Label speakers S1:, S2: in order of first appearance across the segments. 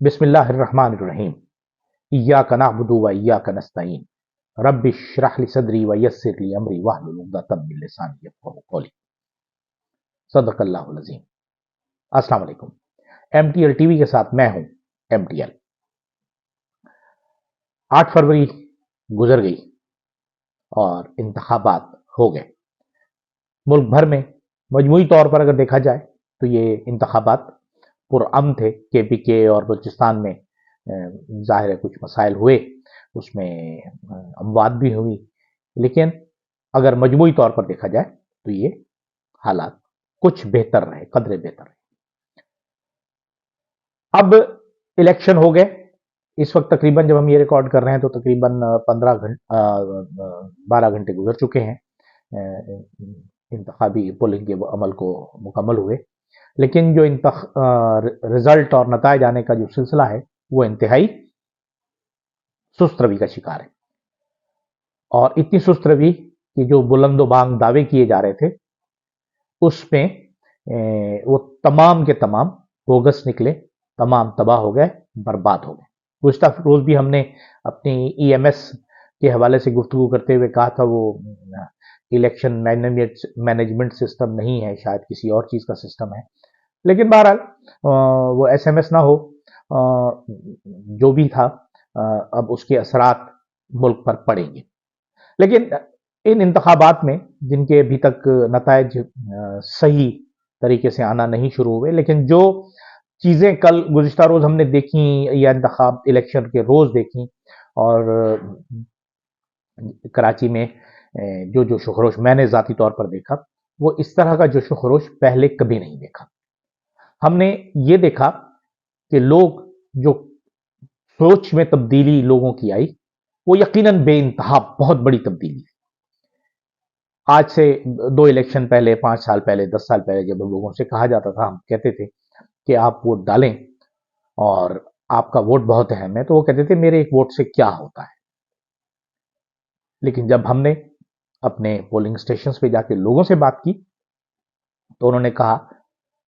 S1: बिस्मिल्लाहिर्रहमानिर्रहीम। इय्याका नअबुदु व इय्याका नस्तईन। रब्बि इश्रह ली सदरी व यस्सिर ली अमरी वहलुल उक़दतम मिन लिसानी यफ़क़हू क़ौली। सदक़ल्लाहुल अज़ीम। अस्सलाम वालेकुम। MTL टीवी के साथ मैं हूं MTL। 8 फरवरी गुजर गई और इंतखाबात हो गए। मुल्क भर में मजमूई तौर पर अगर देखा जाए तो ये इंतखाबात पुरअमन थे। KPK और बलूचिस्तान में ज़ाहिर है कुछ मसाइल हुए, उसमें अमवात भी हुई, लेकिन अगर मजमूई तौर पर देखा जाए तो ये हालात कुछ बेहतर रहे, कदरे बेहतर रहे। अब इलेक्शन हो गए। इस वक्त तकरीबन जब हम ये रिकॉर्ड कर रहे हैं तो तकरीबन 12 घंटे गुजर चुके हैं इंतखाबी पोलिंग के अमल को मुकम्मल हुए, लेकिन जो रिजल्ट और नताइज आने का जो सिलसिला है वो इंतहाई सुस्त रवि का शिकार है। और इतनी सुस्त रवि कि जो बुलंदो बांग दावे किए जा रहे थे उसमें वो तमाम के तमाम बोगस निकले, तमाम तबाह हो गए, बर्बाद हो गए। गुज़िश्ता रोज भी हमने अपनी EMS के हवाले से गुफ्तगू करते हुए कहा था वो इलेक्शन मैनेजमेंट सिस्टम नहीं है, शायद किसी और चीज़ का सिस्टम है। लेकिन बहरहाल वो SMS ना हो, जो भी था अब उसके असरात मुल्क पर पड़ेंगे। लेकिन इन इंतखाबात में जिनके अभी तक नताइज सही तरीके से आना नहीं शुरू हुए, लेकिन जो चीज़ें कल गुज़िश्ता रोज़ हमने देखी या इंतखाब इलेक्शन के रोज़ देखी, और कराची में जो जोश व खरोश मैंने ज़ाती तौर पर देखा, वो इस तरह का जोश व खरोश पहले कभी नहीं देखा। हमने ये देखा कि लोग जो सोच में तब्दीली लोगों की आई वो यकीनन बेइंतहा बहुत बड़ी तब्दीली। आज से 2 इलेक्शन पहले, 5 साल पहले, 10 साल पहले जब लोगों से कहा जाता था, हम कहते थे कि आप वोट डालें और आपका वोट बहुत अहम है, तो वो कहते थे मेरे एक वोट से क्या होता है। लेकिन जब हमने अपने पोलिंग स्टेशंस पे जाके लोगों से बात की तो उन्होंने कहा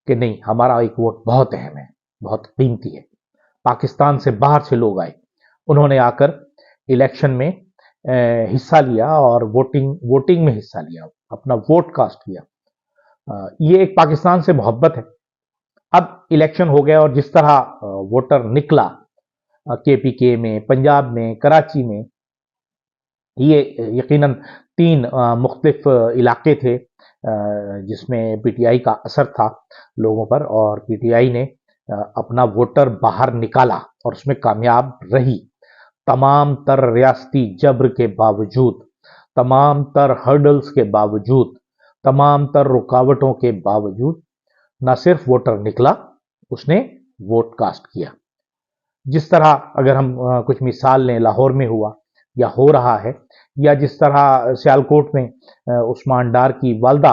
S1: कि नहीं, हमारा एक वोट बहुत अहम है, बहुत कीमती है। पाकिस्तान से बाहर से लोग आए, उन्होंने आकर इलेक्शन में हिस्सा लिया और वोटिंग में हिस्सा लिया, अपना वोट कास्ट किया। ये एक पाकिस्तान से मोहब्बत है। अब इलेक्शन हो गया और जिस तरह वोटर निकला KPK में, पंजाब में, कराची में, ये यकीनन 3 मुख्तलिफ इलाके थे जिसमें PTI का असर था लोगों पर, और PTI ने अपना वोटर बाहर निकाला और उसमें कामयाब रही। तमाम तर रियासती जबर के बावजूद, तमाम तर हर्डल्स के बावजूद, तमाम तर रुकावटों के बावजूद न सिर्फ वोटर निकला, उसने वोट कास्ट किया। जिस तरह अगर हम कुछ मिसाल लें, लाहौर में हुआ या हो रहा है, या जिस तरह सियालकोट में उस्मान डार की वालदा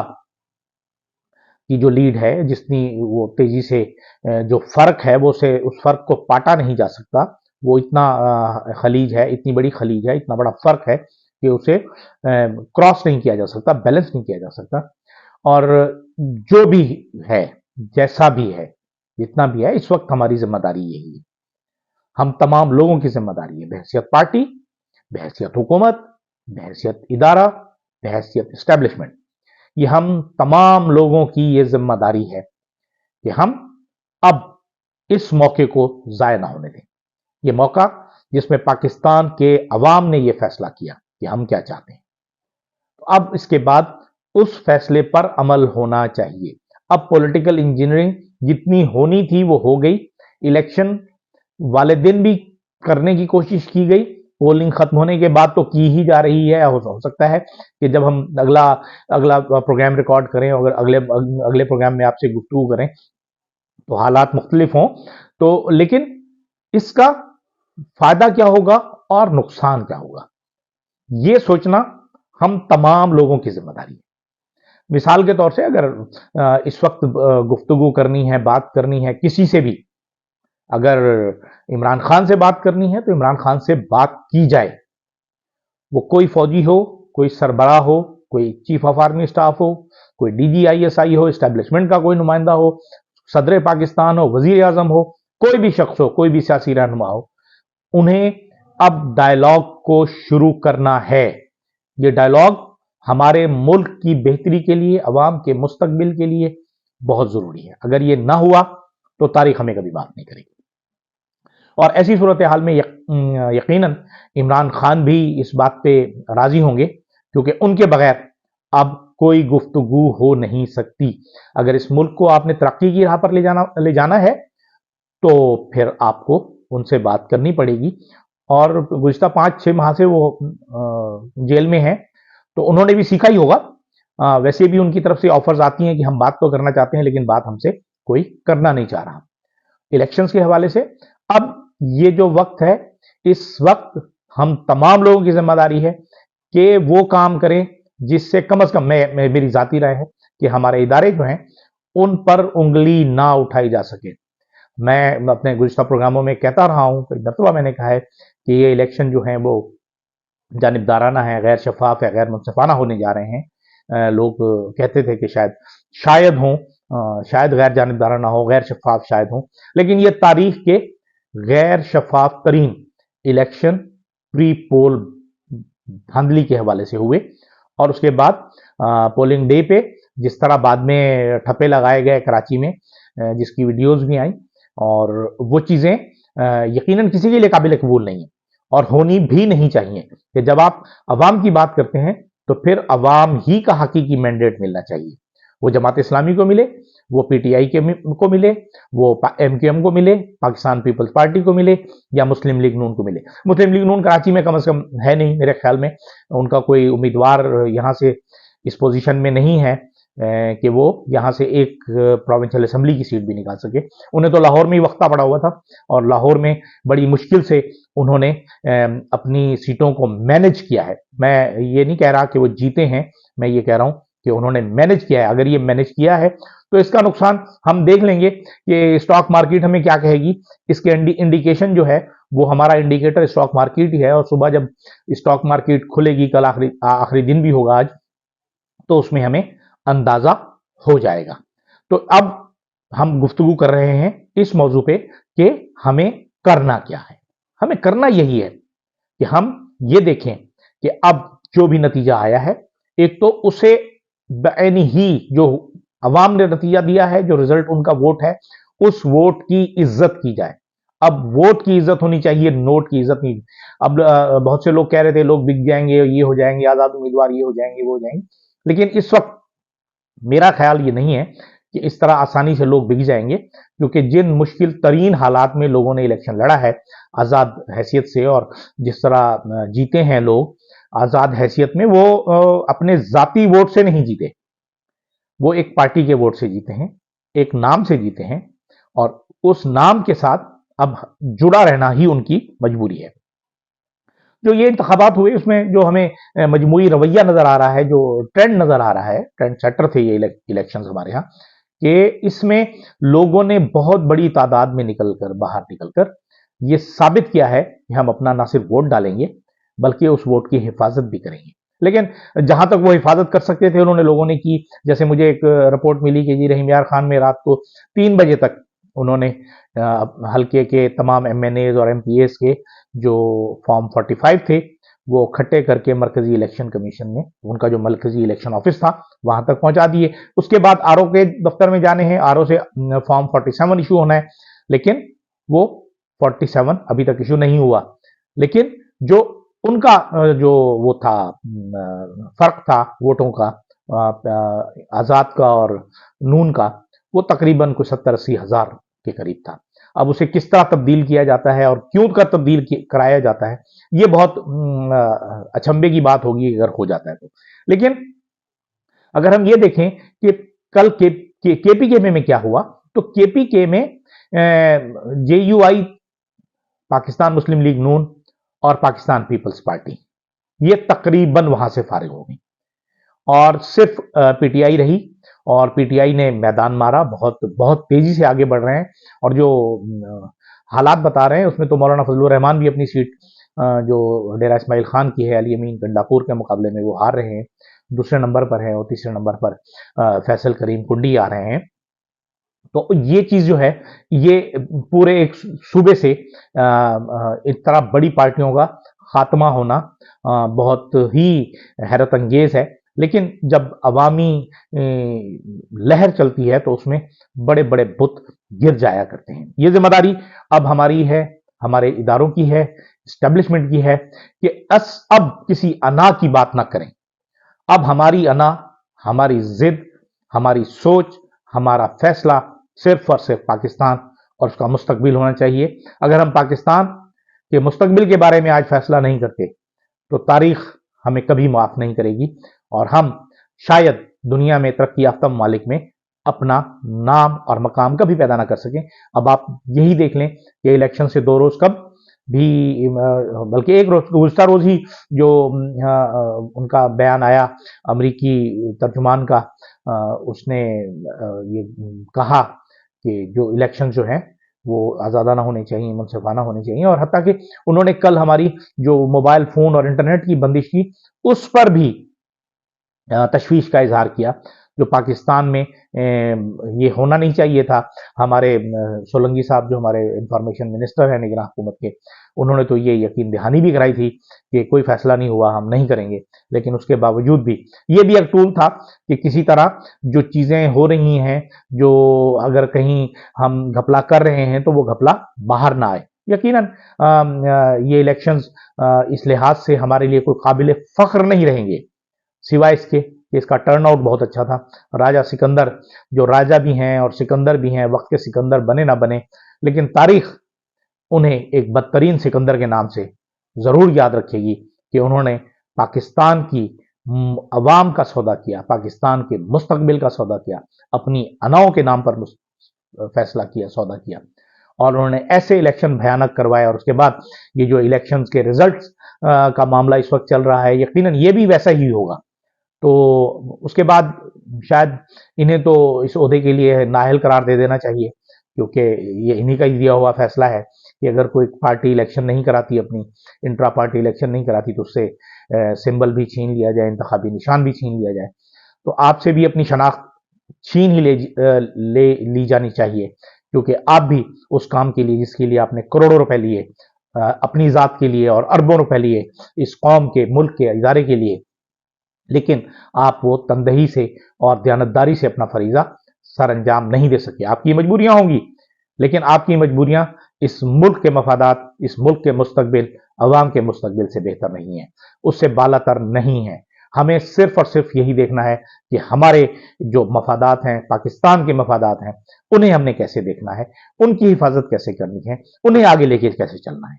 S1: की जो लीड है, जितनी वो तेजी से जो फर्क है वो से उस फर्क को पाटा नहीं जा सकता। वो इतना खलीज है, इतनी बड़ी खलीज है, इतना बड़ा फर्क है कि उसे क्रॉस नहीं किया जा सकता, बैलेंस नहीं किया जा सकता। और जो भी है, जैसा भी है, जितना भी है, इस वक्त हमारी जिम्मेदारी यही है। हम तमाम लोगों की जिम्मेदारी है, बहैसियत पार्टी, बहैसियत हुकूमत, बहैसियत इदारा, बहैसियत इस्टेब्लिशमेंट, ये हम तमाम लोगों की ये जिम्मेदारी है कि हम अब इस मौके को ज़ाया ना होने दें। ये मौका जिसमें पाकिस्तान के अवाम ने ये फैसला किया कि हम क्या चाहते हैं, तो अब इसके बाद उस फैसले पर अमल होना चाहिए। अब पॉलिटिकल इंजीनियरिंग जितनी होनी थी वो हो गई। इलेक्शन वाले दिन भी करने की कोशिश की गई, पोलिंग खत्म होने के बाद तो की ही जा रही है। हो सकता है कि जब हम अगला प्रोग्राम रिकॉर्ड करें और अगले प्रोग्राम में आपसे गुफ्तगू करें तो हालात मुख्तलिफ हों, तो लेकिन इसका फायदा क्या होगा और नुकसान क्या होगा, ये सोचना हम तमाम लोगों की जिम्मेदारी है। मिसाल के तौर से अगर इस वक्त गुफ्तगू करनी है, बात करनी है किसी से भी, अगर इमरान खान से बात करनी है तो इमरान खान से बात की जाए। वो कोई फौजी हो, कोई सरबराह हो, कोई चीफ ऑफ आर्मी स्टाफ हो, कोई DG ISI हो, इस्टेब्लिशमेंट का कोई नुमाइंदा हो, सदर पाकिस्तान हो, वजीर आजम हो, कोई भी शख्स हो, कोई भी सियासी रहनुमा हो, उन्हें अब डायलॉग को शुरू करना है। ये डायलॉग हमारे मुल्क की बेहतरी के लिए, अवाम के मुस्तकबिल के लिए बहुत जरूरी है। अगर ये ना हुआ तो तारीख हमें कभी बात नहीं करेगी। और ऐसी सूरत हाल में यकीनन इमरान खान भी इस बात पे राजी होंगे, क्योंकि उनके बगैर अब कोई गुफ्तगू हो नहीं सकती। अगर इस मुल्क को आपने तरक्की की राह पर ले जाना है तो फिर आपको उनसे बात करनी पड़ेगी। और गुज़िश्ता 5-6 माह से वो जेल में हैं, तो उन्होंने भी सीखा ही होगा। वैसे भी उनकी तरफ से ऑफर्स आती हैं कि हम बात तो करना चाहते हैं, लेकिन बात हमसे कोई करना नहीं चाह रहा। इलेक्शंस के हवाले से अब ये जो वक्त है, इस वक्त हम तमाम लोगों की जिम्मेदारी है कि वो काम करें जिससे कम से कम मेरी जाती राय है कि हमारे इदारे जो हैं उन पर उंगली ना उठाई जा सके। मैं अपने गुज़िश्ता प्रोग्रामों में कहता रहा हूं, कई मरतबा मैंने कहा है कि ये इलेक्शन जो है वो जानिबदाराना है, गैर शफाफ है, गैर मुनसफाना होने जा रहे हैं। लोग कहते थे कि शायद हों, शायद गैर जानिबदाराना हो, गैर शफाफ शायद हों, लेकिन ये तारीख के गैर शफाफ तरीन इलेक्शन प्री पोल धांधली के हवाले से हुए। और उसके बाद पोलिंग डे पे जिस तरह बाद में ठप्पे लगाए गए कराची में, जिसकी वीडियोस भी आई, और वो चीज़ें यकीनन किसी के लिए काबिल कबूल नहीं है और होनी भी नहीं चाहिए। कि जब आप अवाम की बात करते हैं तो फिर अवाम ही का हकीकी मैंडेट मिलना चाहिए। वो जमात इस्लामी को मिले, वो पीटीआई को मिले, वो एमक्यूएम को मिले, पाकिस्तान पीपल्स पार्टी को मिले, या मुस्लिम लीग नून को मिले। मुस्लिम लीग नून कराची में कम से कम है नहीं मेरे ख्याल में, उनका कोई उम्मीदवार यहाँ से इस पोजीशन में नहीं है कि वो यहाँ से एक प्रोविंशियल असेंबली की सीट भी निकाल सके। उन्हें तो लाहौर में ही वक्ता पड़ा हुआ था, और लाहौर में बड़ी मुश्किल से उन्होंने अपनी सीटों को मैनेज किया है। मैं ये नहीं कह रहा कि वो जीते हैं, मैं ये कह रहा हूं कि उन्होंने मैनेज किया है। अगर ये मैनेज किया है तो इसका नुकसान हम देख लेंगे कि स्टॉक मार्केट हमें क्या कहेगी। इसके इंडिकेशन जो है वो हमारा इंडिकेटर स्टॉक मार्केट ही है, और सुबह जब स्टॉक मार्केट खुलेगी, कल आखिरी दिन भी होगा आज, तो उसमें हमें अंदाजा हो जाएगा। तो अब हम गुफ्तगू कर रहे हैं इस मौजू पे कि हमें करना क्या है। हमें करना यही है कि हम ये देखें कि अब जो भी नतीजा आया है, एक तो उसे बेअनी ही जो अवाम ने नतीजा दिया है, जो रिजल्ट उनका वोट है, उस वोट की इज्जत की जाए। अब वोट की इज्जत होनी चाहिए, नोट की इज्जत नहीं। अब बहुत से लोग कह रहे थे लोग बिक जाएंगे, ये हो जाएंगे, आजाद उम्मीदवार ये हो जाएंगे, वो हो जाएंगे, लेकिन इस वक्त मेरा ख्याल ये नहीं है कि इस तरह आसानी से लोग बिक जाएंगे, क्योंकि जिन मुश्किल तरीन हालात में लोगों ने इलेक्शन लड़ा है आज़ाद हैसियत से, और जिस तरह जीते हैं लोग आज़ाद हैसियत में, वो अपने ज़ाती वोट से नहीं जीते, वो एक पार्टी के वोट से जीते हैं, एक नाम से जीते हैं, और उस नाम के साथ अब जुड़ा रहना ही उनकी मजबूरी है। जो ये इंतखाबात हुए उसमें जो हमें मजमूई रवैया नजर आ रहा है, जो ट्रेंड नजर आ रहा है, ट्रेंड सेटर थे ये इलेक्शंस हमारे यहाँ, कि इसमें लोगों ने बहुत बड़ी तादाद में बाहर निकलकर ये साबित किया है कि हम अपना ना सिर्फ वोट डालेंगे बल्कि उस वोट की हिफाजत भी करेंगे। लेकिन जहां तक वो हिफाजत कर सकते थे उन्होंने लोगों ने की। जैसे मुझे एक रिपोर्ट मिली कि जी रहीम यार खान में रात को 3 बजे तक उन्होंने हल्के के तमाम एमएनएज और एमपीएस के जो फॉर्म 45 थे वो इकट्ठे करके मरकजी इलेक्शन कमीशन में, उनका जो मरकजी इलेक्शन ऑफिस था, वहां तक पहुंचा दिए। उसके बाद आरओ के दफ्तर में जाने हैं, आरओ से फॉर्म 47 इशू होना है, लेकिन वो 47 अभी तक इशू नहीं हुआ। लेकिन जो उनका जो वो था, फर्क था वोटों का, आजाद का और नून का, वो तकरीबन कुछ 70-80 हजार के करीब था। अब उसे किस तरह तब्दील किया जाता है और क्यों कर तब्दील कराया जाता है, ये बहुत अचंभे की बात होगी अगर हो जाता है तो। लेकिन अगर हम ये देखें कि कल केपीके में क्या हुआ, तो केपीके में जेयूआई, पाकिस्तान मुस्लिम लीग नून और पाकिस्तान पीपल्स पार्टी, ये तकरीबन वहां से फारिग हो गई, और सिर्फ पीटीआई रही, और पीटीआई ने मैदान मारा, बहुत बहुत तेजी से आगे बढ़ रहे हैं। और जो हालात बता रहे हैं उसमें तो मौलाना फजलुर रहमान भी अपनी सीट जो डेरा इस्माइल खान की है अली अमीन गंडापुर के मुकाबले में वो हार रहे हैं, दूसरे नंबर पर है, और तीसरे नंबर पर फैसल करीम कुंडी आ रहे हैं। تو یہ چیز جو ہے یہ پورے ایک صوبے سے اس طرح بڑی پارٹیوں کا خاتمہ ہونا بہت ہی حیرت انگیز ہے. لیکن جب عوامی لہر چلتی ہے تو اس میں بڑے بڑے بت گر جایا کرتے ہیں. یہ ذمہ داری اب ہماری ہے، ہمارے اداروں کی ہے، اسٹیبلشمنٹ کی ہے کہ اب کسی انا کی بات نہ کریں. اب ہماری انا، ہماری ضد، ہماری سوچ، ہمارا فیصلہ صرف اور صرف پاکستان اور اس کا مستقبل ہونا چاہیے. اگر ہم پاکستان کے مستقبل کے بارے میں آج فیصلہ نہیں کرتے تو تاریخ ہمیں کبھی معاف نہیں کرے گی، اور ہم شاید دنیا میں ترقی یافتہ ممالک میں اپنا نام اور مقام کبھی پیدا نہ کر سکیں. اب آپ یہی دیکھ لیں کہ الیکشن سے 2 روز کب بھی، بلکہ ایک روز، گزشتہ روز ہی جو ان کا بیان آیا امریکی ترجمان کا، اس نے یہ کہا کہ جو الیکشن جو ہیں وہ آزادانہ ہونے چاہیے، منصفانہ ہونے چاہیے، اور حتیٰ کہ انہوں نے کل ہماری جو موبائل فون اور انٹرنیٹ کی بندش کی اس پر بھی تشویش کا اظہار کیا، جو پاکستان میں یہ ہونا نہیں چاہیے تھا. ہمارے سولنگی صاحب جو ہمارے انفارمیشن منسٹر ہیں نگراں حکومت کے، انہوں نے تو یہ یقین دہانی بھی کرائی تھی کہ کوئی فیصلہ نہیں ہوا، ہم نہیں کریں گے. لیکن اس کے باوجود بھی یہ بھی ایک ٹول تھا کہ کسی طرح جو چیزیں ہو رہی ہیں، جو اگر کہیں ہم گھپلا کر رہے ہیں تو وہ گھپلا باہر نہ آئے. یقیناً یہ الیکشنز اس لحاظ سے ہمارے لیے کوئی قابل فخر نہیں رہیں گے، سوائے اس کے کہ اس کا ٹرن آؤٹ بہت اچھا تھا. راجہ سکندر جو راجہ بھی ہیں اور سکندر بھی ہیں، وقت کے سکندر بنے نہ بنے، لیکن تاریخ انہیں ایک بدترین سکندر کے نام سے ضرور یاد رکھے گی کہ انہوں نے پاکستان کی عوام کا سودا کیا، پاکستان کے مستقبل کا سودا کیا، اپنی اناؤں کے نام پر فیصلہ کیا، سودا کیا، اور انہوں نے ایسے الیکشن بھیانک کروائے. اور اس کے بعد یہ جو الیکشنز کے ریزلٹس کا معاملہ اس وقت چل رہا ہے، یقیناً یہ بھی ویسا ہی ہوگا. تو اس کے بعد شاید انہیں تو اس عہدے کے لیے نااہل قرار دے دینا چاہیے، کیونکہ یہ انہی کا ہی دیا ہوا فیصلہ ہے کہ اگر کوئی پارٹی الیکشن نہیں کراتی، اپنی انٹرا پارٹی الیکشن نہیں کراتی، تو اس سے سمبل بھی چھین لیا جائے، انتخابی نشان بھی چھین لیا جائے. تو آپ سے بھی اپنی شناخت چھین ہی لی جانی چاہیے، کیونکہ آپ بھی اس کام کے لیے جس کے لیے آپ نے کروڑوں روپے لیے اپنی ذات کے لیے اور اربوں روپے لیے اس قوم کے، ملک کے، ادارے کے لیے، لیکن آپ وہ تندہی سے اور دیانتداری سے اپنا فریضہ سر انجام نہیں دے سکے. آپ کی مجبوریاں ہوں گی، لیکن آپ کی مجبوریاں اس ملک کے مفادات، اس ملک کے مستقبل، عوام کے مستقبل سے بہتر نہیں ہیں، اس سے بالا تر نہیں ہیں. ہمیں صرف اور صرف یہی دیکھنا ہے کہ ہمارے جو مفادات ہیں، پاکستان کے مفادات ہیں، انہیں ہم نے کیسے دیکھنا ہے، ان کی حفاظت کیسے کرنی ہے، انہیں آگے لے کے کیسے چلنا ہے.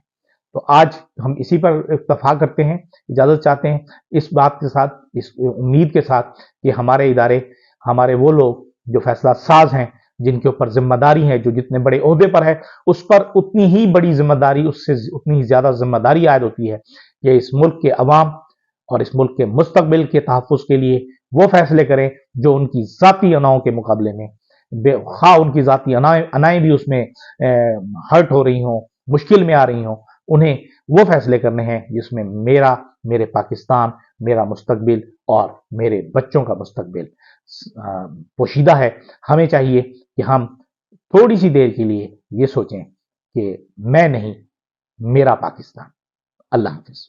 S1: تو آج ہم اسی پر اتفاق کرتے ہیں، اجازت چاہتے ہیں اس بات کے ساتھ، اس امید کے ساتھ کہ ہمارے ادارے، ہمارے وہ لوگ جو فیصلہ ساز ہیں، جن کے اوپر ذمہ داری ہے، جو جتنے بڑے عہدے پر ہے، اس پر اتنی ہی بڑی ذمہ داری، اس سے اتنی ہی زیادہ ذمہ داری عائد ہوتی ہے کہ اس ملک کے عوام اور اس ملک کے مستقبل کے تحفظ کے لیے وہ فیصلے کریں جو ان کی ذاتی اناؤں کے مقابلے میں، خواہ ان کی ذاتی انائیں بھی اس میں ہرٹ ہو رہی ہوں، مشکل میں آ رہی ہوں، انہیں وہ فیصلے کرنے ہیں جس میں میرے پاکستان، میرا مستقبل اور میرے بچوں کا مستقبل پوشیدہ ہے. ہمیں چاہیے کہ ہم تھوڑی سی دیر کے لیے یہ سوچیں کہ میں نہیں، میرا پاکستان. اللہ حافظ.